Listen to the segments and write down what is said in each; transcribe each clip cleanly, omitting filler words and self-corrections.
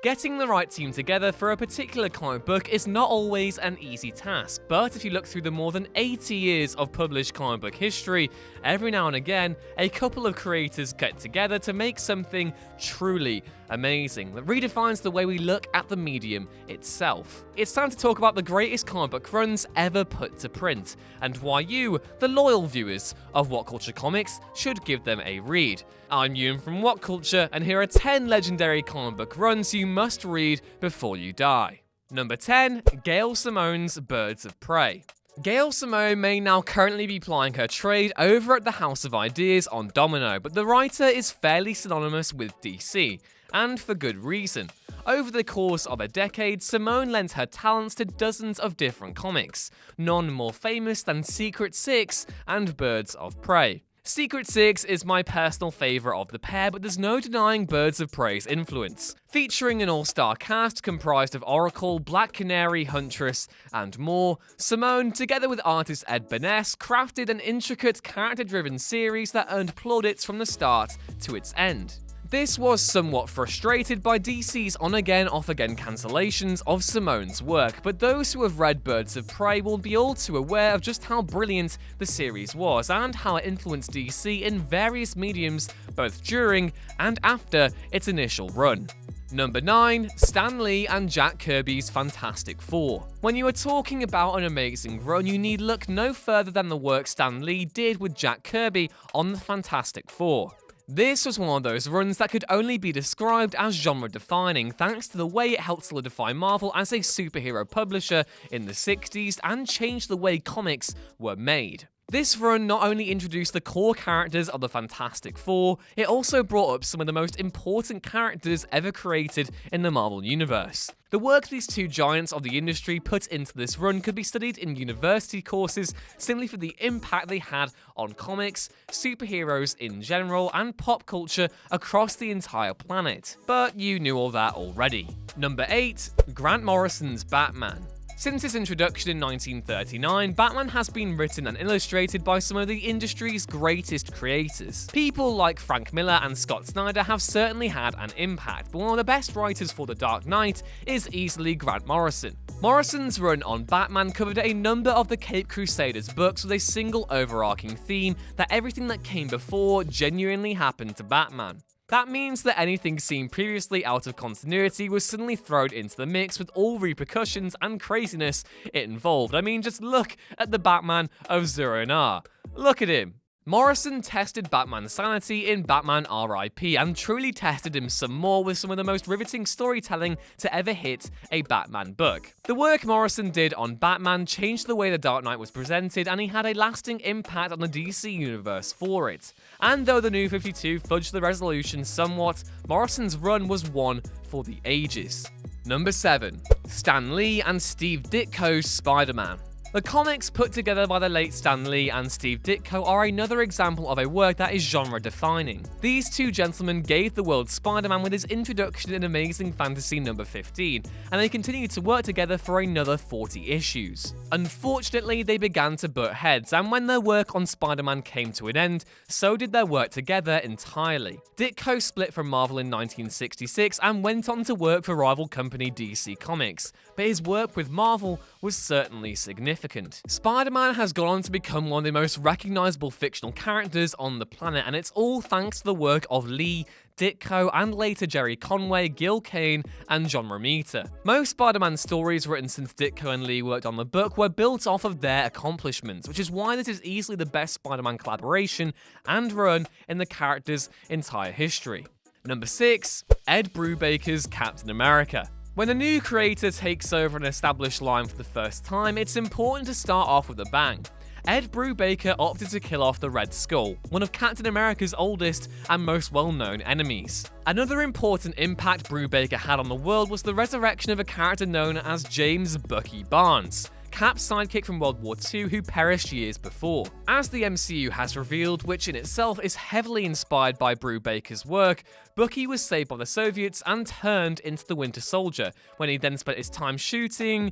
Getting the right team together for a particular comic book is not always an easy task, but if you look through the more than 80 years of published comic book history, every now and again, a couple of creators get together to make something truly amazing that redefines the way we look at the medium itself. It's time to talk about the greatest comic book runs ever put to print, and why you, the loyal viewers of What Culture Comics, should give them a read. I'm Ewan from What Culture, and here are 10 legendary comic book runs you must read before you die. Number 10, Gail Simone's Birds of Prey. Gail Simone may now currently be plying her trade over at the House of Ideas on Domino, but the writer is fairly synonymous with DC, and for good reason. Over the course of a decade, Simone lent her talents to dozens of different comics, none more famous than Secret Six and Birds of Prey. Secret Six is my personal favourite of the pair, but there's no denying Birds of Prey's influence. Featuring an all-star cast comprised of Oracle, Black Canary, Huntress, and more, Simone, together with artist Ed Benes, crafted an intricate, character-driven series that earned plaudits from the start to its end. This was somewhat frustrated by DC's on-again, off-again cancellations of Simone's work, but those who have read Birds of Prey will be all too aware of just how brilliant the series was, and how it influenced DC in various mediums both during and after its initial run. Number 9, Stan Lee and Jack Kirby's Fantastic Four. When you are talking about an amazing run, you need look no further than the work Stan Lee did with Jack Kirby on the Fantastic Four. This was one of those runs that could only be described as genre-defining thanks to the way it helped solidify Marvel as a superhero publisher in the 60s and changed the way comics were made. This run not only introduced the core characters of the Fantastic Four, it also brought up some of the most important characters ever created in the Marvel Universe. The work these two giants of the industry put into this run could be studied in university courses simply for the impact they had on comics, superheroes in general, and pop culture across the entire planet. But you knew all that already. Number 8, Grant Morrison's Batman. Since its introduction in 1939, Batman has been written and illustrated by some of the industry's greatest creators. People like Frank Miller and Scott Snyder have certainly had an impact, but one of the best writers for The Dark Knight is easily Grant Morrison. Morrison's run on Batman covered a number of the Caped Crusaders books with a single overarching theme that everything that came before genuinely happened to Batman. That means that anything seen previously out of continuity was suddenly thrown into the mix with all repercussions and craziness it involved. I mean, just look at the Batman of Zur-En-Arrh. Look at him. Morrison tested Batman's sanity in Batman R.I.P. and truly tested him some more with some of the most riveting storytelling to ever hit a Batman book. The work Morrison did on Batman changed the way The Dark Knight was presented, and he had a lasting impact on the DC universe for it. And though the New 52 fudged the resolution somewhat, Morrison's run was one for the ages. Number 7, Stan Lee and Steve Ditko's Spider-Man. The comics put together by the late Stan Lee and Steve Ditko are another example of a work that is genre-defining. These two gentlemen gave the world Spider-Man with his introduction in Amazing Fantasy number 15, and they continued to work together for another 40 issues. Unfortunately, they began to butt heads, and when their work on Spider-Man came to an end, so did their work together entirely. Ditko split from Marvel in 1966 and went on to work for rival company DC Comics, but his work with Marvel was certainly significant. Spider-Man has gone on to become one of the most recognizable fictional characters on the planet, and it's all thanks to the work of Lee, Ditko, and later Jerry Conway, Gil Kane, and John Romita. Most Spider-Man stories written since Ditko and Lee worked on the book were built off of their accomplishments, which is why this is easily the best Spider-Man collaboration and run in the character's entire history. Number 6, Ed Brubaker's Captain America. When a new creator takes over an established line for the first time, it's important to start off with a bang. Ed Brubaker opted to kill off the Red Skull, one of Captain America's oldest and most well-known enemies. Another important impact Brubaker had on the world was the resurrection of a character known as James "Bucky" Barnes, Cap's sidekick from World War II who perished years before. As the MCU has revealed, which in itself is heavily inspired by Brubaker's work, Bucky was saved by the Soviets and turned into the Winter Soldier, when he then spent his time shooting,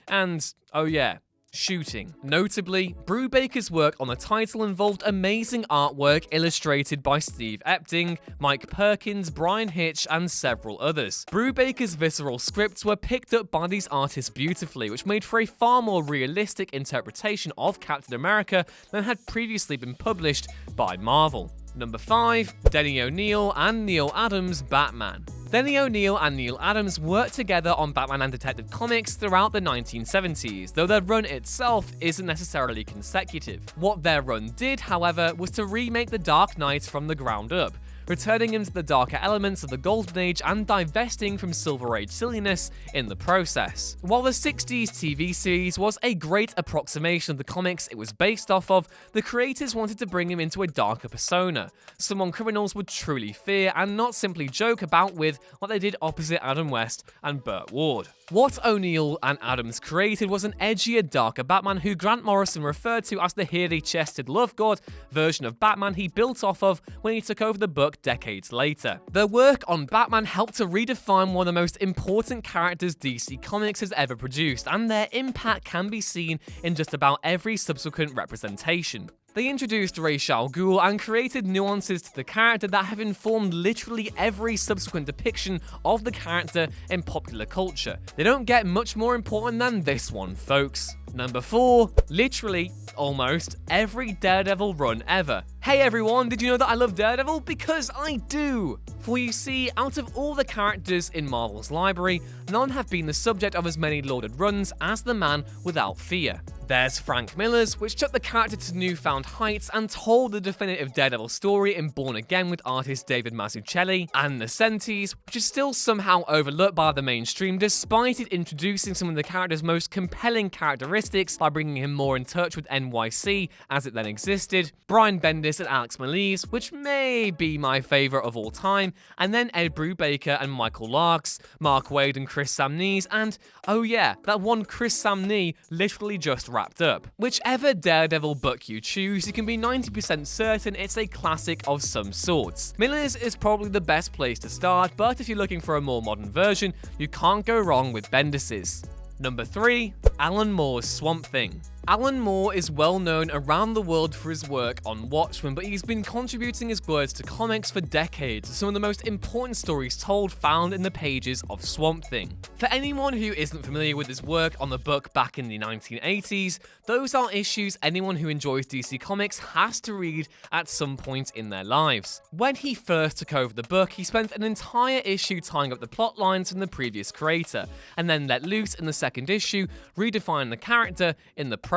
and, oh yeah, shooting. Notably, Brubaker's work on the title involved amazing artwork illustrated by Steve Epting, Mike Perkins, Brian Hitch, and several others. Brubaker's visceral scripts were picked up by these artists beautifully, which made for a far more realistic interpretation of Captain America than had previously been published by Marvel. Number 5. Denny O'Neil and Neal Adams' Batman. Denny O'Neil and Neal Adams worked together on Batman and Detective Comics throughout the 1970s, though their run itself isn't necessarily consecutive. What their run did, however, was to remake The Dark Knight from the ground up, returning him to the darker elements of the Golden Age and divesting from Silver Age silliness in the process. While the 60s TV series was a great approximation of the comics it was based off of, the creators wanted to bring him into a darker persona, someone criminals would truly fear and not simply joke about with like they did opposite Adam West and Burt Ward. What O'Neil and Adams created was an edgier, darker Batman who Grant Morrison referred to as the hairy-chested love god version of Batman he built off of when he took over the book decades later. Their work on Batman helped to redefine one of the most important characters DC Comics has ever produced, and their impact can be seen in just about every subsequent representation. They introduced Ra's al Ghul and created nuances to the character that have informed literally every subsequent depiction of the character in popular culture. They don't get much more important than this one, folks. Number 4. Literally, almost, every Daredevil run ever. Hey everyone, did you know that I love Daredevil? Because I do! For you see, out of all the characters in Marvel's library, none have been the subject of as many lauded runs as the Man Without Fear. There's Frank Miller's, which took the character to newfound heights and told the definitive Daredevil story in Born Again with artist David Mazzucchelli, and Nocenti's, which is still somehow overlooked by the mainstream despite it introducing some of the character's most compelling characteristics by bringing him more in touch with NYC as it then existed, Brian Bendis and Alex Maleeves, which may be my favourite of all time, and then Ed Brubaker and Michael Larks, Mark Waid and Chris Samnee, and oh yeah, that one Chris Samnee literally just wrapped up. Whichever Daredevil book you choose, you can be 90% certain it's a classic of some sorts. Miller's is probably the best place to start, but if you're looking for a more modern version, you can't go wrong with Bendis's. Number 3. Alan Moore's Swamp Thing. Alan Moore is well known around the world for his work on Watchmen, but he's been contributing his words to comics for decades, some of the most important stories told found in the pages of Swamp Thing. For anyone who isn't familiar with his work on the book back in the 1980s, those are issues anyone who enjoys DC Comics has to read at some point in their lives. When he first took over the book, he spent an entire issue tying up the plot lines from the previous creator, and then let loose in the second issue, redefining the character in the process.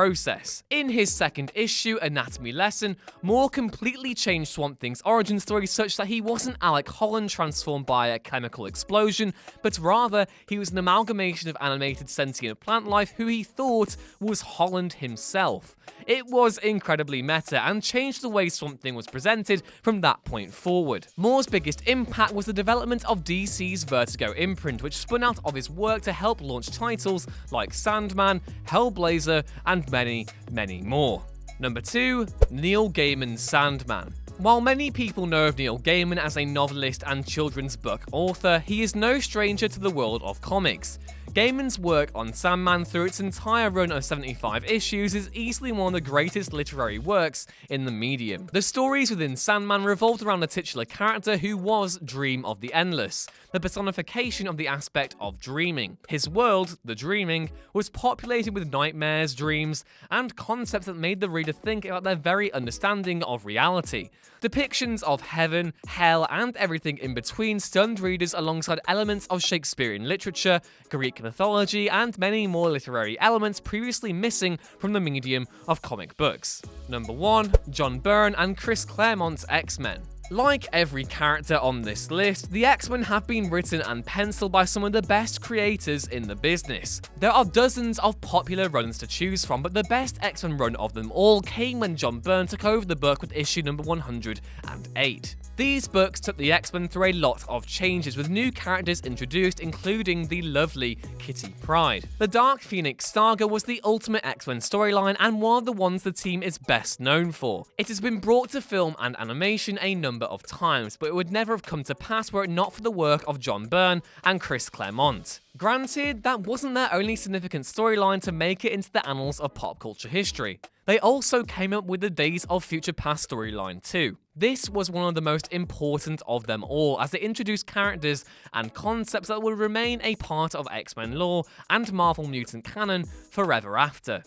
In his second issue, Anatomy Lesson, Moore completely changed Swamp Thing's origin story such that he wasn't Alec Holland transformed by a chemical explosion, but rather he was an amalgamation of animated sentient plant life who he thought was Holland himself. It was incredibly meta and changed the way Swamp Thing was presented from that point forward. Moore's biggest impact was the development of DC's Vertigo imprint, which spun out of his work to help launch titles like Sandman, Hellblazer, and many, many more. Number 2. Neil Gaiman's Sandman. While many people know of Neil Gaiman as a novelist and children's book author, he is no stranger to the world of comics. Gaiman's work on Sandman through its entire run of 75 issues is easily one of the greatest literary works in the medium. The stories within Sandman revolved around the titular character who was Dream of the Endless, the personification of the aspect of dreaming. His world, the dreaming, was populated with nightmares, dreams, and concepts that made the reader think about their very understanding of reality. Depictions of heaven, hell, and everything in between stunned readers alongside elements of Shakespearean literature, Greek mythology, and many more literary elements previously missing from the medium of comic books. Number 1. John Byrne and Chris Claremont's X-Men. Like every character on this list, the X-Men have been written and penciled by some of the best creators in the business. There are dozens of popular runs to choose from, but the best X-Men run of them all came when John Byrne took over the book with issue number 108. These books took the X-Men through a lot of changes, with new characters introduced, including the lovely Kitty Pryde. The Dark Phoenix saga was the ultimate X-Men storyline and one of the ones the team is best known for. It has been brought to film and animation a number of times, but it would never have come to pass were it not for the work of John Byrne and Chris Claremont. Granted, that wasn't their only significant storyline to make it into the annals of pop culture history. They also came up with the Days of Future Past storyline too. This was one of the most important of them all, as it introduced characters and concepts that would remain a part of X-Men lore and Marvel mutant canon forever after.